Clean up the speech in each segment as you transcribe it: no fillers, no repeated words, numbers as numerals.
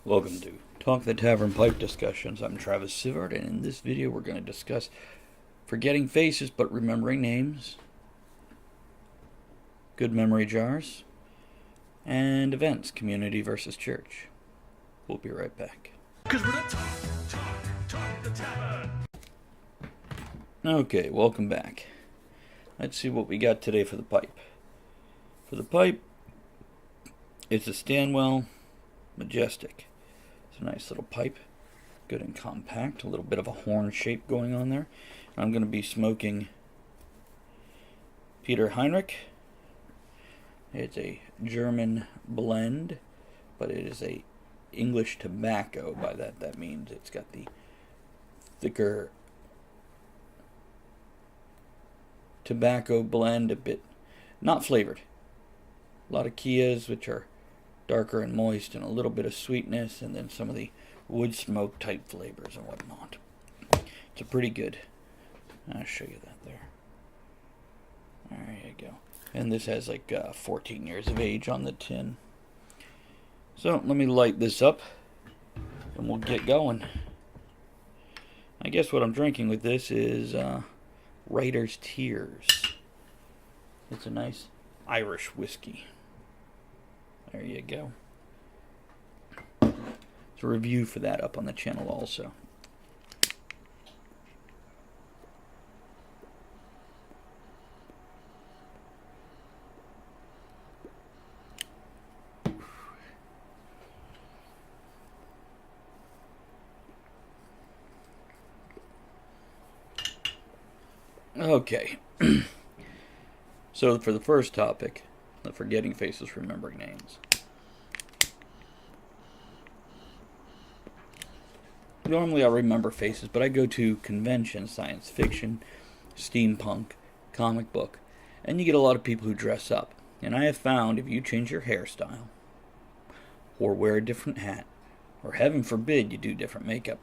Welcome to Talk the Tavern Pipe Discussions. I'm Travis Sivart, and in this video we're going to discuss forgetting faces but remembering names, good memory jars, and events, community versus church. We'll be right back. Talk the Tavern. Okay, welcome back. Let's see what we got today for the pipe. For the pipe, it's a Stanwell Majestic. It's a nice little pipe, good and compact, a little bit of a horn shape going on there. I'm going to be smoking Peter Heinrich. It's a German blend, but it is a English tobacco. By that means it's got the thicker tobacco blend, a bit not flavored. A lot of Kias, which are darker and moist, and a little bit of sweetness, and then some of the wood smoke type flavors and whatnot. It's a pretty good. I'll show you that there. There you go. And this has like 14 years of age on the tin. So let me light this up, and we'll get going. I guess what I'm drinking with this is Writer's Tears. It's a nice Irish whiskey. There you go. There's a review for that up on the channel also. Okay. So for the first topic, the forgetting faces, remembering names. Normally I remember faces, but I go to conventions, science fiction, steampunk, comic book, and you get a lot of people who dress up. And I have found if you change your hairstyle, or wear a different hat, or heaven forbid you do different makeup,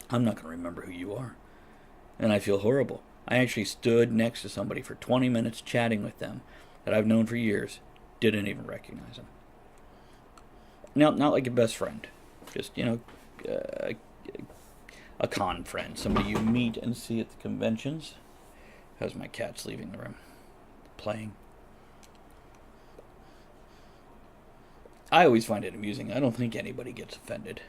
I'm not going to remember who you are. And I feel horrible. I actually stood next to somebody for 20 minutes chatting with them that I've known for years, didn't even recognize them. Now, not like a best friend, just, a con friend, somebody you meet and see at the conventions. How's my cats leaving the room? Playing. I always find it amusing. I don't think anybody gets offended.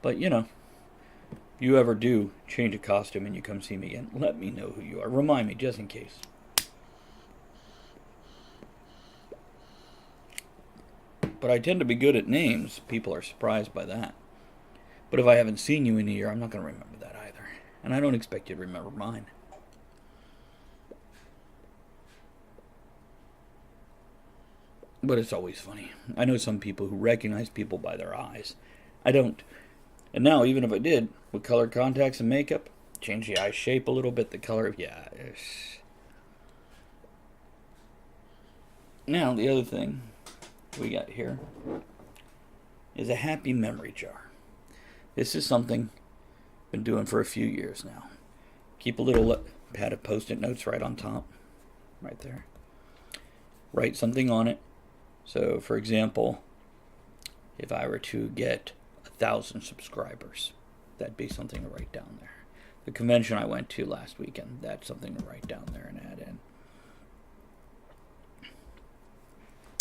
But, you ever do change a costume and you come see me again, let me know who you are. Remind me, just in case. But I tend to be good at names. People are surprised by that. But if I haven't seen you in a year, I'm not going to remember that either. And I don't expect you to remember mine. But it's always funny. I know some people who recognize people by their eyes. I don't. And now, even if I did, with colored contacts and makeup, change the eye shape a little bit, the color, yeah. Now, the other thing we got here is a happy memory jar. This is something I've been doing for a few years now. Keep a little pad of Post-it notes right on top, right there. Write something on it. So, for example, if I were to get 1,000 subscribers, that'd be something to write down there. The convention I went to last weekend, that's something to write down there and add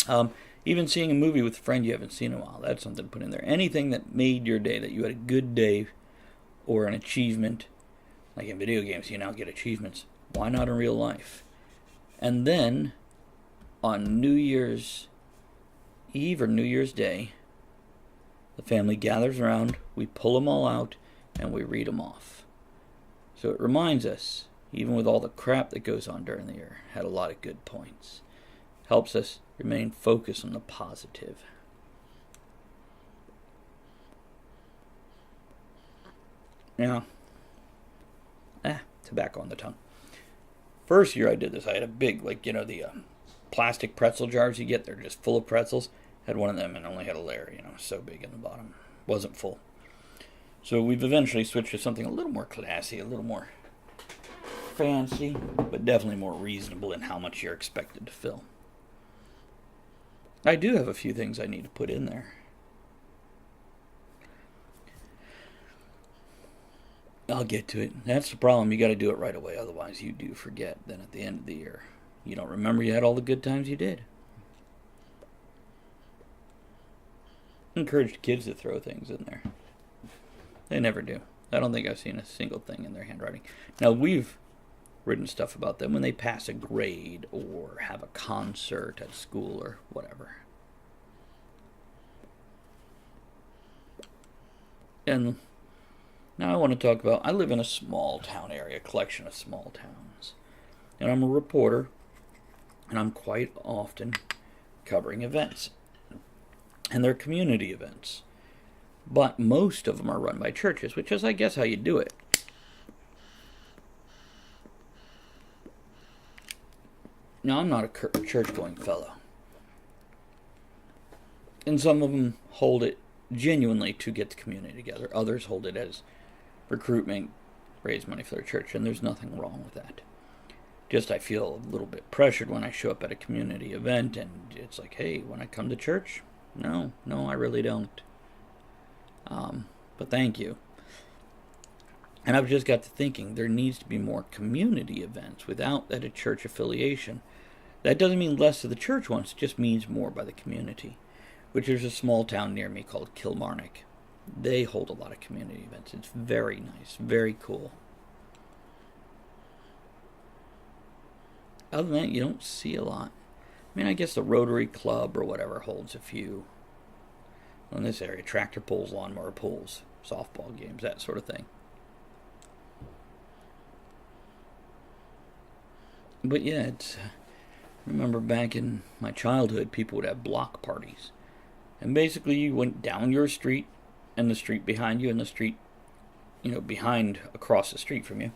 in. Even seeing a movie with a friend you haven't seen in a while, that's something to put in there. Anything that made your day, that you had a good day, or an achievement. Like in video games, you now get achievements. Why not in real life? And then, on New Year's Eve or New Year's Day, the family gathers around, we pull them all out, and we read them off. So it reminds us, even with all the crap that goes on during the year, had a lot of good points. Helps us remain focused on the positive. Now, tobacco on the tongue. First year I did this, I had a big, the plastic pretzel jars you get, they're just full of pretzels. Had one of them and only had a layer, so big in the bottom. Wasn't full. So we've eventually switched to something a little more classy, a little more fancy, but definitely more reasonable in how much you're expected to fill. I do have a few things I need to put in there. I'll get to it. That's the problem. You got to do it right away. Otherwise, you do forget. Then at the end of the year, you don't remember you had all the good times you did. Encourage kids to throw things in there. They never do. I don't think I've seen a single thing in their handwriting. Now, we've written stuff about them when they pass a grade or have a concert at school or whatever. And now I want to talk about, I live in a small town area, a collection of small towns. And I'm a reporter, and I'm quite often covering events. And they're community events. But most of them are run by churches, which is, I guess, how you do it. Now, I'm not a church-going fellow. And some of them hold it genuinely to get the community together. Others hold it as recruitment, raise money for their church, and there's nothing wrong with that. Just I feel a little bit pressured when I show up at a community event, and it's like, hey, when I come to church, no, I really don't. But thank you. And I've just got to thinking there needs to be more community events without that a church affiliation. That doesn't mean less of the church ones, it just means more by the community. Which there's a small town near me called Kilmarnock. They hold a lot of community events. It's very nice, very cool. Other than that, you don't see a lot. I mean, I guess the Rotary Club or whatever holds a few. In this area, tractor pulls, lawnmower pulls, softball games, that sort of thing. But yeah, it's. Remember back in my childhood, people would have block parties. And basically, you went down your street, and the street behind you, and the street, behind, across the street from you,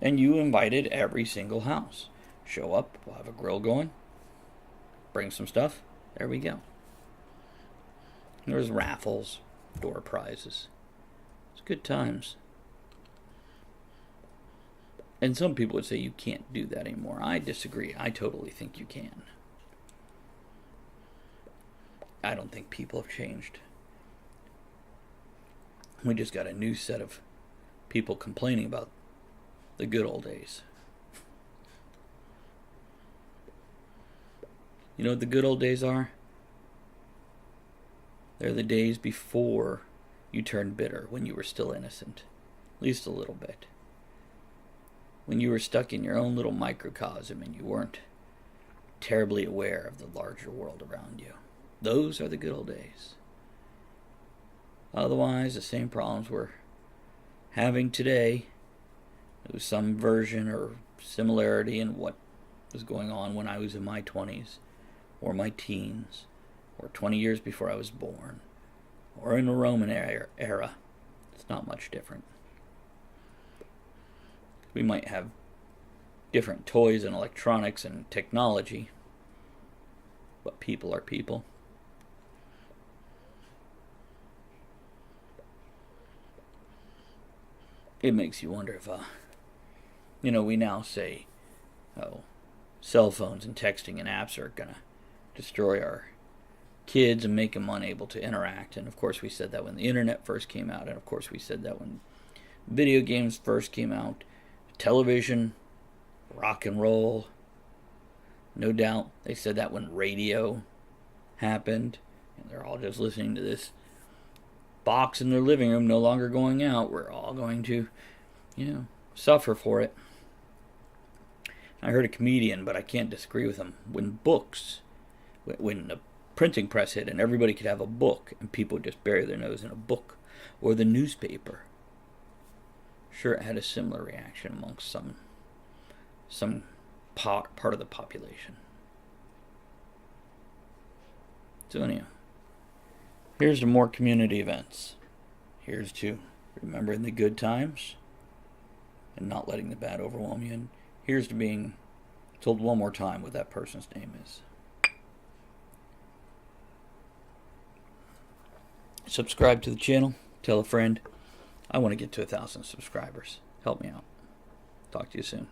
and you invited every single house. Show up, we'll have a grill going, bring some stuff, there we go. There was raffles, door prizes. It's good times. And some people would say you can't do that anymore. I disagree. I totally think you can. I don't think people have changed. We just got a new set of people complaining about the good old days. You know what the good old days are? They're the days before you turned bitter, when you were still innocent. At least a little bit. When you were stuck in your own little microcosm and you weren't terribly aware of the larger world around you. Those are the good old days. Otherwise, the same problems we're having today. It was some version or similarity in what was going on when I was in my 20s, or my teens, or 20 years before I was born, or in the Roman era. It's not much different. We might have different toys and electronics and technology, but people are people. It makes you wonder if, we now say, cell phones and texting and apps are going to destroy our kids and make them unable to interact. And of course we said that when the internet first came out, and of course we said that when video games first came out. Television, rock and roll, no doubt. They said that when radio happened, and they're all just listening to this box in their living room, no longer going out. We're all going to, suffer for it. I heard a comedian, but I can't disagree with him. When the printing press hit and everybody could have a book, and people would just bury their nose in a book or the newspaper. Sure, it had a similar reaction amongst some part of the population. So anyhow, here's to more community events. Here's to remembering the good times and not letting the bad overwhelm you. And here's to being told one more time what that person's name is. Subscribe to the channel. Tell a friend. I want to get to 1,000 subscribers. Help me out. Talk to you soon.